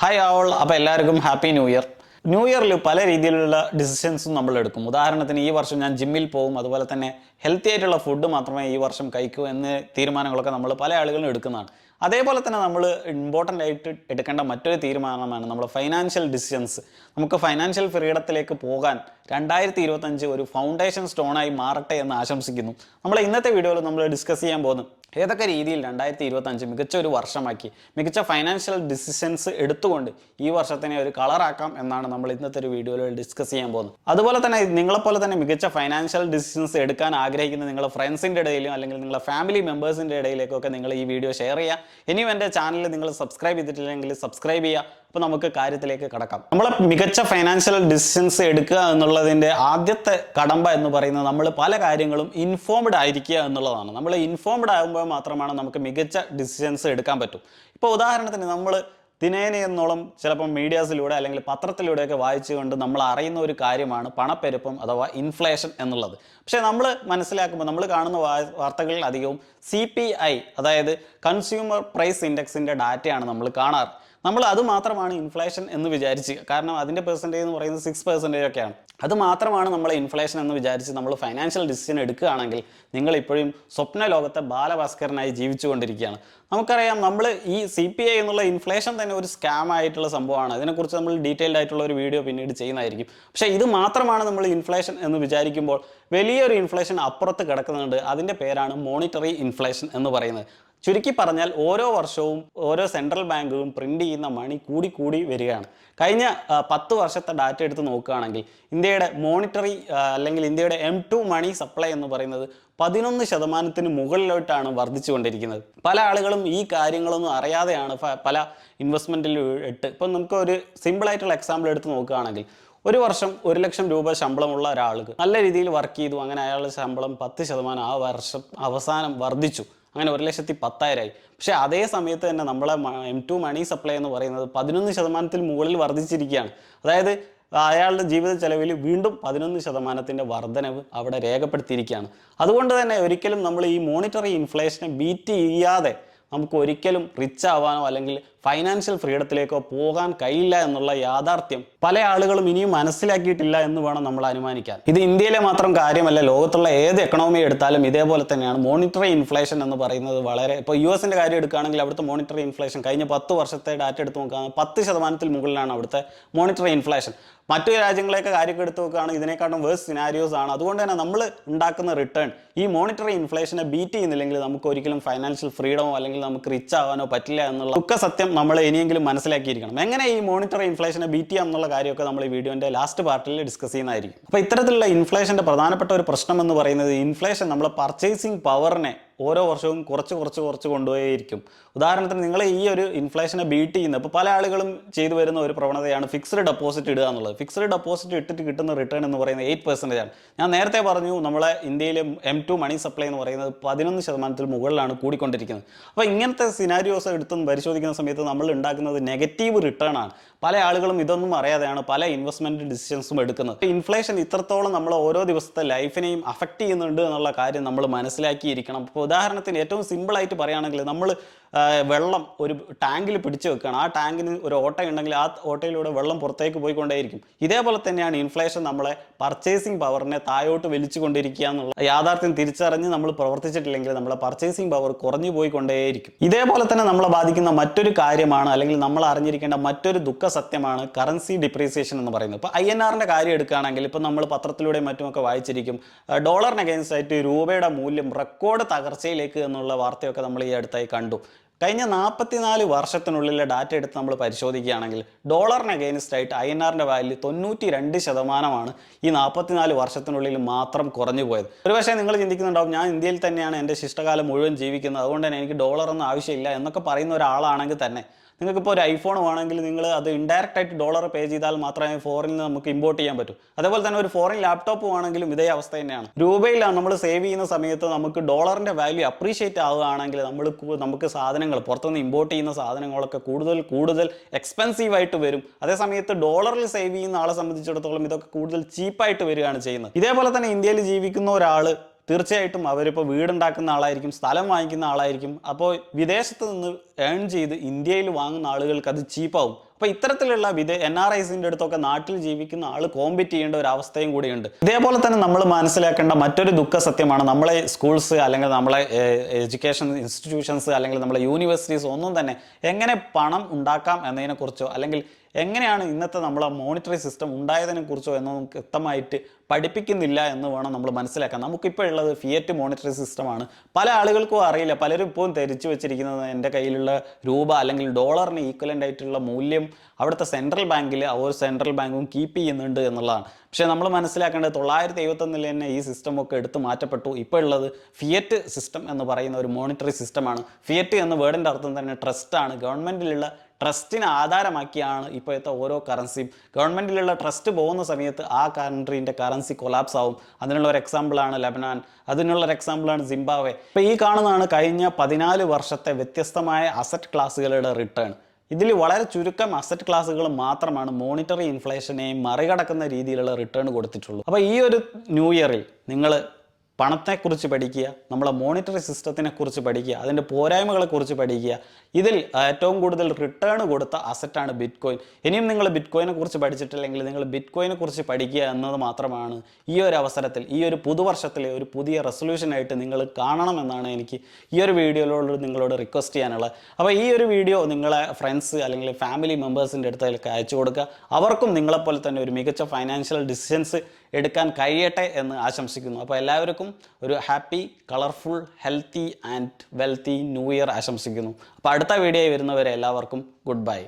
Hi ആൾ, അപ്പോൾ എല്ലാവർക്കും happy new year. New ഇയറിൽ പല രീതിയിലുള്ള ഡിസിഷൻസും നമ്മൾ എടുക്കും. ഉദാഹരണത്തിന് ഈ വർഷം ഞാൻ ജിമ്മിൽ പോകും, അതുപോലെ തന്നെ ഹെൽത്തി ആയിട്ടുള്ള ഫുഡ് മാത്രമേ ഈ വർഷം കഴിക്കൂ എന്ന തീരുമാനങ്ങളൊക്കെ നമ്മൾ പല ആളുകളും എടുക്കുന്നതാണ്. അതേപോലെ തന്നെ നമ്മൾ ഇമ്പോർട്ടൻ്റ് ആയിട്ട് എടുക്കേണ്ട മറ്റൊരു തീരുമാനമാണ് നമ്മൾ ഫൈനാൻഷ്യൽ ഡിസിഷൻസ്. നമുക്ക് ഫൈനാൻഷ്യൽ ഫ്രീഡത്തിലേക്ക് പോകാൻ 2025 ഒരു ഫൗണ്ടേഷൻ സ്റ്റോണായി മാറട്ടെ എന്ന് ആശംസിക്കുന്നു. നമ്മൾ ഇന്നത്തെ വീഡിയോയിൽ നമ്മൾ ഡിസ്കസ് ചെയ്യാൻ പോകുന്നു ഏതൊക്കെ രീതിയിൽ 2025 മികച്ച ഒരു വർഷമാക്കി മികച്ച ഫൈനാൻഷ്യൽ ഡിസിഷൻസ് എടുത്തുകൊണ്ട് ഈ വർഷത്തിനെ ഒരു കളറാക്കാം എന്നാണ് നമ്മൾ ഇന്നത്തെ ഒരു വീഡിയോയിൽ ഡിസ്കസ് ചെയ്യാൻ പോകുന്നത്. അതുപോലെ തന്നെ നിങ്ങളെപ്പോലെ തന്നെ മികച്ച ഫൈനാൻഷ്യൽ ഡിസിഷൻസ് എടുക്കാൻ ആഗ്രഹിക്കുന്ന നിങ്ങളുടെ ഫ്രണ്ട്സിൻ്റെ ഇടയിലും അല്ലെങ്കിൽ നിങ്ങളുടെ ഫാമിലി മെമ്പേഴ്സിൻ്റെ ഇടയിലേക്കൊക്കെ നിങ്ങൾ ഈ വീഡിയോ ഷെയർ ചെയ്യുക. ഇനിയും എൻ്റെ ചാനൽ നിങ്ങൾ സബ്സ്ക്രൈബ് ചെയ്തിട്ടില്ലെങ്കിൽ സബ്സ്ക്രൈബ് ചെയ്യുക. അപ്പോൾ നമുക്ക് കാര്യത്തിലേക്ക് കടക്കാം. നമ്മൾ മികച്ച ഫൈനാൻഷ്യൽ ഡിസിഷൻസ് എടുക്കുക എന്നുള്ളതിൻ്റെ ആദ്യത്തെ കടമ്പ എന്ന് പറയുന്നത് നമ്മൾ പല കാര്യങ്ങളും ഇൻഫോംഡ് ആയിരിക്കുക എന്നുള്ളതാണ്. നമ്മൾ ഇൻഫോംഡ് ആകുമ്പോൾ മാത്രമാണ് നമുക്ക് മികച്ച ഡിസിഷൻസ് എടുക്കാൻ പറ്റും. ഇപ്പോൾ ഉദാഹരണത്തിന് നമ്മൾ ദിനേനയെന്നോളം ചിലപ്പോൾ മീഡിയാസിലൂടെ അല്ലെങ്കിൽ പത്രത്തിലൂടെയൊക്കെ വായിച്ചുകൊണ്ട് നമ്മൾ അറിയുന്ന ഒരു കാര്യമാണ് പണപ്പെരുപ്പം അഥവാ ഇൻഫ്ലേഷൻ എന്നുള്ളത്. പക്ഷേ നമ്മൾ മനസ്സിലാക്കുമ്പോൾ നമ്മൾ കാണുന്ന വാർത്തകളിൽ അധികവും CPI അതായത് കൺസ്യൂമർ പ്രൈസ് ഇൻഡെക്സിൻ്റെ ഡാറ്റയാണ് നമ്മൾ കാണാറ്. നമ്മൾ അത് മാത്രമാണ് ഇൻഫ്ലേഷൻ എന്ന് വിചാരിച്ച്, കാരണം അതിൻ്റെ പെർസെൻറ്റേജ് എന്ന് പറയുന്നത് 6% ഒക്കെയാണ്. അത് മാത്രമാണ് നമ്മൾ ഇൻഫ്ലേഷൻ എന്ന് വിചാരിച്ച് നമ്മൾ ഫൈനാൻഷ്യൽ ഡിസിഷൻ എടുക്കുകയാണെങ്കിൽ നിങ്ങൾ ഇപ്പോഴും സ്വപ്ന ലോകത്തെ ബാലഭാസ്കരനായി ജീവിച്ചുകൊണ്ടിരിക്കുകയാണ്. നമുക്കറിയാം നമ്മൾ ഈ CPI എന്നുള്ള ഇൻഫ്ലേഷൻ തന്നെ ഒരു സ്കാം ആയിട്ടുള്ള സംഭവമാണ്. അതിനെക്കുറിച്ച് നമ്മൾ ഡീറ്റെയിൽഡ് ആയിട്ടുള്ള ഒരു വീഡിയോ പിന്നീട് ചെയ്യുന്നതായിരിക്കും. പക്ഷേ ഇത് മാത്രമാണ് നമ്മൾ ഇൻഫ്ലേഷൻ എന്ന് വിചാരിക്കുമ്പോൾ വലിയൊരു ഇൻഫ്ലേഷൻ അപ്പുറത്ത് കിടക്കുന്നുണ്ട്. അതിൻ്റെ പേരാണ് മോണിറ്ററി ഇൻഫ്ലേഷൻ എന്ന് പറയുന്നത്. ചുരുക്കി പറഞ്ഞാൽ ഓരോ വർഷവും ഓരോ സെൻട്രൽ ബാങ്കും പ്രിൻ്റ് ചെയ്യുന്ന മണി കൂടി വരികയാണ്. കഴിഞ്ഞ 10 വർഷത്തെ ഡാറ്റ എടുത്ത് നോക്കുകയാണെങ്കിൽ ഇന്ത്യയുടെ മോണിറ്ററി അല്ലെങ്കിൽ ഇന്ത്യയുടെ M2 മണി സപ്ലൈ എന്ന് പറയുന്നത് 11% മുകളിലോട്ടാണ് വർദ്ധിച്ചുകൊണ്ടിരിക്കുന്നത്. പല ആളുകളും ഈ കാര്യങ്ങളൊന്നും അറിയാതെയാണ് പല ഇൻവെസ്റ്റ്മെൻറ്റിൽ ഇട്ട്. ഇപ്പം നമുക്ക് ഒരു സിമ്പിളായിട്ടുള്ള എക്സാമ്പിൾ എടുത്ത് നോക്കുകയാണെങ്കിൽ ഒരു വർഷം 1 ലക്ഷം രൂപ ശമ്പളമുള്ള ഒരാൾക്ക് നല്ല രീതിയിൽ വർക്ക് ചെയ്തു, അങ്ങനെ അയാളുടെ ശമ്പളം 10% ആ വർഷം അവസാനം വർദ്ധിച്ചു, അങ്ങനെ 1,10,000 പക്ഷേ അതേ സമയത്ത് തന്നെ നമ്മളെ M2 മണി സപ്ലൈ എന്ന് പറയുന്നത് 11% മുകളിൽ വർദ്ധിച്ചിരിക്കുകയാണ്. അതായത് അയാളുടെ ജീവിത ചെലവിൽ വീണ്ടും 11% വർധനവ് അവിടെ രേഖപ്പെടുത്തിയിരിക്കുകയാണ്. അതുകൊണ്ട് തന്നെ ഒരിക്കലും നമ്മൾ ഈ മോണിറ്ററി ഇൻഫ്ലേഷനെ ബീറ്റ് ചെയ്യാതെ നമുക്ക് ഒരിക്കലും റിച്ച് ആവാനോ അല്ലെങ്കിൽ ഫൈനാൻഷ്യൽ ഫ്രീഡത്തിലേക്കോ പോകാൻ കഴിയില്ല എന്നുള്ള യാഥാർത്ഥ്യം പല ആളുകളും ഇനിയും മനസ്സിലാക്കിയിട്ടില്ല എന്ന് വേണം നമ്മൾ അനുമാനിക്കാൻ. ഇത് ഇന്ത്യയിലെ മാത്രം കാര്യമല്ല, ലോകത്തുള്ള ഏത് എക്കണോമി എടുത്താലും ഇതേപോലെ തന്നെയാണ്. മോണിറ്ററി ഇൻഫ്ലേഷൻ എന്ന് പറയുന്നത് വളരെ, ഇപ്പോൾ US കാര്യം എടുക്കുകയാണെങ്കിൽ അവിടുത്തെ മോണിറ്ററി ഇൻഫ്ലേഷൻ കഴിഞ്ഞ 10 വർഷത്തെ ഡാറ്റ എടുത്ത് നോക്കുകയാണെങ്കിൽ 10% മുകളിലാണ് അവിടുത്തെ മോണിറ്ററി ഇൻഫ്ലേഷൻ. മറ്റു രാജ്യങ്ങളെയൊക്കെ കാര്യമൊക്കെ എടുത്ത് നോക്കുകയാണെങ്കിൽ ഇതിനെക്കാട്ടും വേഴ്സ് സിനാരിയോസ് ആണ്. അതുകൊണ്ട് തന്നെ നമ്മൾ ഉണ്ടാക്കുന്ന റിട്ടേൺ ഈ മോണിറ്ററി ഇൻഫ്ലേഷനെ ബീറ്റ് ചെയ്യുന്നില്ലെങ്കിൽ നമുക്ക് ഒരിക്കലും ഫൈനാൻഷ്യൽ ഫ്രീഡമോ അല്ലെങ്കിൽ നമുക്ക് റിച്ച് ആവാനോ പറ്റില്ല എന്നുള്ള ദുഃഖ സത്യം നമ്മൾ ഇനിയെങ്കിലും മനസ്സിലാക്കിയിരിക്കണം. എങ്ങനെ ഈ മോണിറ്ററി ഇൻഫ്ലേഷനെ ബീറ്റ് ചെയ്യാം എന്നുള്ള കാര്യമൊക്കെ നമ്മൾ ഈ വീഡിയോൻ്റെ ലാസ്റ്റ് പാർട്ടിൽ ഡിസ്കസ് ചെയ്യുന്നതായിരിക്കും. അപ്പോൾ ഇത്തരത്തിലുള്ള ഇൻഫ്ലേഷൻ്റെ പ്രധാനപ്പെട്ട ഒരു പ്രശ്നം എന്ന് പറയുന്നത് ഇൻഫ്ലേഷൻ നമ്മളെ പർച്ചേസിങ് പവറിനെ ഓരോ വർഷവും കുറച്ച് കൊണ്ടുപോയിരിക്കും. ഉദാഹരണത്തിന് നിങ്ങൾ ഈ ഒരു ഇൻഫ്ലേഷനെ ബീറ്റ് ചെയ്യുന്ന ഇപ്പോൾ പല ആളുകളും ചെയ്തു വരുന്ന ഒരു പ്രവണതയാണ് ഫിക്സ്ഡ് ഡെപ്പോസിറ്റ് ഇടുക എന്നുള്ളത്. ഫിക്സ്ഡ് ഡെപ്പോസിറ്റ് ഇട്ടിട്ട് കിട്ടുന്ന റിട്ടേൺ എന്ന് പറയുന്നത് 8% ആണ്. ഞാൻ നേരത്തെ പറഞ്ഞു നമ്മളെ ഇന്ത്യയിലെ M2 മണി സപ്ലൈ എന്ന് പറയുന്നത് 11% മുകളിലാണ് കൂടിക്കൊണ്ടിരിക്കുന്നത്. അപ്പോൾ ഇങ്ങനത്തെ സിനാരിയോസ് എടുത്തൊന്ന് പരിശോധിക്കുന്ന സമയത്ത് നമ്മൾ ഉണ്ടാക്കുന്നത് നെഗറ്റീവ് റിട്ടേൺ ആണ്. പല ആളുകളും ഇതൊന്നും അറിയാതെയാണ് പല ഇൻവെസ്റ്റ്മെൻറ്റ് ഡിസിഷൻസും എടുക്കുന്നത്. ഇൻഫ്ലേഷൻ ഇത്രത്തോളം നമ്മൾ ഓരോ ദിവസത്തെ ലൈഫിനെയും അഫക്റ്റ് ചെയ്യുന്നുണ്ട് എന്നുള്ള കാര്യം നമ്മൾ മനസ്സിലാക്കിയിരിക്കണം. ഇപ്പോൾ ഉദാഹരണത്തിന് ഏറ്റവും സിമ്പിളായിട്ട് പറയുകയാണെങ്കിൽ നമ്മൾ വെള്ളം ഒരു ടാങ്കിൽ പിടിച്ചു വെക്കുകയാണ്. ആ ടാങ്കിന് ഒരു ഓട്ടയുണ്ടെങ്കിൽ ആ ഓട്ടയിലൂടെ വെള്ളം പുറത്തേക്ക് പോയിക്കൊണ്ടേയിരിക്കും. ഇതേപോലെ തന്നെയാണ് ഇൻഫ്ലേഷൻ നമ്മളെ പർച്ചേസിങ് പവറിനെ താഴോട്ട് വലിച്ചുകൊണ്ടിരിക്കുക എന്നുള്ള യാഥാർത്ഥ്യം തിരിച്ചറിഞ്ഞ് നമ്മൾ പ്രവർത്തിച്ചിട്ടില്ലെങ്കിൽ നമ്മളെ പർച്ചേസിങ് പവർ കുറഞ്ഞു പോയിക്കൊണ്ടേയിരിക്കും. ഇതേപോലെ തന്നെ നമ്മളെ ബാധിക്കുന്ന മറ്റൊരു കാര്യമാണ് അല്ലെങ്കിൽ നമ്മൾ അറിഞ്ഞിരിക്കേണ്ട മറ്റൊരു ദുഃഖ സത്യമാണ് കറൻസി ഡിപ്രീസിയേഷൻ എന്ന് പറയുന്നത്. ഇപ്പോൾ INR കാര്യം എടുക്കുകയാണെങ്കിൽ ഇപ്പോൾ നമ്മൾ പത്രത്തിലൂടെയും മറ്റുമൊക്കെ വായിച്ചിരിക്കും ഡോളറിന് അഗെയിൻസ്റ്റ് ആയിട്ട് രൂപയുടെ മൂല്യം റെക്കോർഡ് തകർച്ചയിലേക്ക് എന്നുള്ള വാർത്തയൊക്കെ നമ്മൾ ഈ അടുത്തായി കണ്ടു. കഴിഞ്ഞ 44 വർഷത്തിനുള്ളിലെ ഡാറ്റ എടുത്ത് നമ്മൾ പരിശോധിക്കുകയാണെങ്കിൽ ഡോളറിന് അഗെയിൻസ്റ്റ് ആയിട്ട് INR വാല്യൂ 92% ഈ 44 വർഷത്തിനുള്ളിൽ മാത്രം കുറഞ്ഞു പോയത്. ഒരുപക്ഷേ നിങ്ങൾ ചിന്തിക്കുന്നുണ്ടാവും ഞാൻ ഇന്ത്യയിൽ തന്നെയാണ് എൻ്റെ ശിഷ്ടകാലം മുഴുവൻ ജീവിക്കുന്നത്, അതുകൊണ്ട് തന്നെ എനിക്ക് ഡോളറൊന്നും ആവശ്യമില്ല എന്നൊക്കെ പറയുന്ന ഒരാളാണെങ്കിൽ തന്നെ നിങ്ങൾക്കിപ്പോൾ ഒരു ഐഫോൺ വേണമെങ്കിൽ നിങ്ങൾ അത് ഇൻഡയറക്റ്റ് ആയിട്ട് ഡോളർ പേ ചെയ്താൽ മാത്രമേ ഫോറിനിൽ നിന്ന് നമുക്ക് ഇമ്പോർട്ട് ചെയ്യാൻ പറ്റൂ. അതേപോലെ തന്നെ ഒരു ഫോറിൻ ലാപ്ടോപ്പ് വേണമെങ്കിലും ഇതേ അവസ്ഥ തന്നെയാണ്. രൂപയിലാണ് നമ്മൾ സേവ് ചെയ്യുന്ന സമയത്ത് നമുക്ക് ഡോളറിൻ്റെ വാല്യൂ അപ്രീഷിയേറ്റ് ആവുകയാണെങ്കിൽ നമുക്ക് സാധനങ്ങൾ പുറത്തുനിന്ന് ഇമ്പോർട്ട് ചെയ്യുന്ന സാധനങ്ങളൊക്കെ കൂടുതൽ എക്സ്പെൻസീവ് ആയിട്ട് വരും. അതേ സമയത്ത് ഡോളറിൽ സേവ് ചെയ്യുന്ന ആളെ സംബന്ധിച്ചിടത്തോളം ഇതൊക്കെ കൂടുതൽ ചീപ്പായിട്ട് വരികയാണ് ചെയ്യുന്നത്. ഇതേപോലെ തന്നെ ഇന്ത്യയിൽ ജീവിക്കുന്ന ഒരാൾ തീർച്ചയായിട്ടും അവരിപ്പോൾ വീടുണ്ടാക്കുന്ന ആളായിരിക്കും, സ്ഥലം വാങ്ങിക്കുന്ന ആളായിരിക്കും. അപ്പോൾ വിദേശത്ത് നിന്ന് ഏൺ ചെയ്ത് ഇന്ത്യയിൽ വാങ്ങുന്ന ആളുകൾക്ക് അത് ചീപ്പാവും. അപ്പോൾ ഇത്തരത്തിലുള്ള NRIസിൻ്റെ അടുത്തൊക്കെ നാട്ടിൽ ജീവിക്കുന്ന ആൾ കോമ്പീറ്റ് ചെയ്യേണ്ട ഒരു അവസ്ഥയും കൂടിയുണ്ട്. ഇതേപോലെ തന്നെ നമ്മൾ മനസ്സിലാക്കേണ്ട മറ്റൊരു ദുഃഖ സത്യമാണ്, നമ്മളെ സ്കൂൾസ് അല്ലെങ്കിൽ നമ്മളെ എഡ്യൂക്കേഷൻ ഇൻസ്റ്റിറ്റ്യൂഷൻസ് അല്ലെങ്കിൽ നമ്മളെ യൂണിവേഴ്സിറ്റീസ് ഒന്നും തന്നെ എങ്ങനെ പണം ഉണ്ടാക്കാം എന്നതിനെക്കുറിച്ചോ അല്ലെങ്കിൽ എങ്ങനെയാണ് ഇന്നത്തെ നമ്മളെ മോണിറ്ററി സിസ്റ്റം ഉണ്ടായതിനെ കുറിച്ചോ എന്നൊന്നും വ്യക്തമായിട്ട് പഠിപ്പിക്കുന്നില്ല എന്ന് വേണം നമ്മൾ മനസ്സിലാക്കാൻ. നമുക്കിപ്പോൾ ഉള്ളത് ഫിയറ്റ് മോണിറ്ററി സിസ്റ്റമാണ്. പല ആളുകൾക്കും അറിയില്ല, പലരും ഇപ്പോഴും ധരിച്ചു വെച്ചിരിക്കുന്നത് എൻ്റെ കയ്യിലുള്ള രൂപ അല്ലെങ്കിൽ ഡോളറിന് ഈക്വലൻ്റ് ആയിട്ടുള്ള മൂല്യം അവിടുത്തെ സെൻട്രൽ ബാങ്കിൽ ഒരു സെൻട്രൽ ബാങ്കും കീപ്പ് ചെയ്യുന്നുണ്ട് എന്നുള്ളതാണ്. പക്ഷേ നമ്മൾ മനസ്സിലാക്കേണ്ടത് 971 തന്നെ ഈ സിസ്റ്റമൊക്കെ എടുത്ത് മാറ്റപ്പെട്ടു. ഇപ്പോൾ ഉള്ളത് ഫിയറ്റ് സിസ്റ്റം എന്ന് പറയുന്ന ഒരു മോണിറ്ററി സിസ്റ്റമാണ്. ഫിയറ്റ് എന്ന വേർഡിൻ്റെ അർത്ഥം തന്നെ ട്രസ്റ്റാണ്. ഗവൺമെൻറ്റിലുള്ള ട്രസ്റ്റിനെ ആധാരമാക്കിയാണ് ഇപ്പോഴത്തെ ഓരോ കറൻസിയും. ഗവൺമെൻറ്റിലുള്ള ട്രസ്റ്റ് പോകുന്ന സമയത്ത് ആ കൺട്രീൻ്റെ കറൻസി കൊലാപ്സ് ആവും. അതിനുള്ള ഒരു എക്സാമ്പിളാണ് ലെബനാൻ, അതിനുള്ളൊരു എക്സാമ്പിളാണ് സിംബാബ്വെ. ഇപ്പോൾ ഈ കാണുന്നതാണ് കഴിഞ്ഞ 14 വർഷത്തെ വ്യത്യസ്തമായ അസറ്റ് ക്ലാസ്സുകളുടെ റിട്ടേൺ. ഇതിൽ വളരെ ചുരുക്കം അസറ്റ് ക്ലാസ്സുകൾ മാത്രമാണ് മോണിറ്ററി ഇൻഫ്ലേഷനെയും മറികടക്കുന്ന രീതിയിലുള്ള റിട്ടേൺ കൊടുത്തിട്ടുള്ളൂ. അപ്പോൾ ഈ ഒരു ന്യൂ ഇയറിൽ നിങ്ങൾ പണത്തെക്കുറിച്ച് പഠിക്കുക, നമ്മളെ മോണിറ്ററി സിസ്റ്റത്തിനെ കുറിച്ച് പഠിക്കുക, അതിൻ്റെ പോരായ്മകളെക്കുറിച്ച് പഠിക്കുക. ഇതിൽ ഏറ്റവും കൂടുതൽ റിട്ടേൺ കൊടുത്ത അസറ്റാണ് ബിറ്റ് കോയിൻ. ഇനിയും നിങ്ങൾ ബിറ്റ് കോയിനെ കുറിച്ച് പഠിച്ചിട്ടില്ലെങ്കിൽ നിങ്ങൾ ബിറ്റ് കോയിനെ കുറിച്ച് പഠിക്കുക എന്നത് മാത്രമാണ് ഈ ഒരു അവസരത്തിൽ, ഈ ഒരു പുതുവർഷത്തിലെ ഒരു പുതിയ റെസൊല്യൂഷനായിട്ട് നിങ്ങൾ കാണണമെന്നാണ് എനിക്ക് ഈ ഒരു വീഡിയോയിലോട് നിങ്ങളോട് റിക്വസ്റ്റ് ചെയ്യാനുള്ളത്. അപ്പോൾ ഈ ഒരു വീഡിയോ നിങ്ങളെ ഫ്രണ്ട്സ് അല്ലെങ്കിൽ ഫാമിലി മെമ്പേഴ്സിൻ്റെ അടുത്തേക്ക് അയച്ചു കൊടുക്കുക. അവർക്കും നിങ്ങളെപ്പോലെ തന്നെ ഒരു മികച്ച ഫൈനാൻഷ്യൽ ഡിസിഷൻസ് എടുക്കാൻ കഴിയട്ടെ എന്ന് ആശംസിക്കുന്നു. അപ്പോൾ എല്ലാവർക്കും ഒരു happy, colourful, healthy and wealthy new year ആശംസിക്കുന്നു. അപ്പോൾ അടുത്ത വീഡിയോയിൽ വരുന്നവരെ എല്ലാവർക്കും ഗുഡ് ബൈ.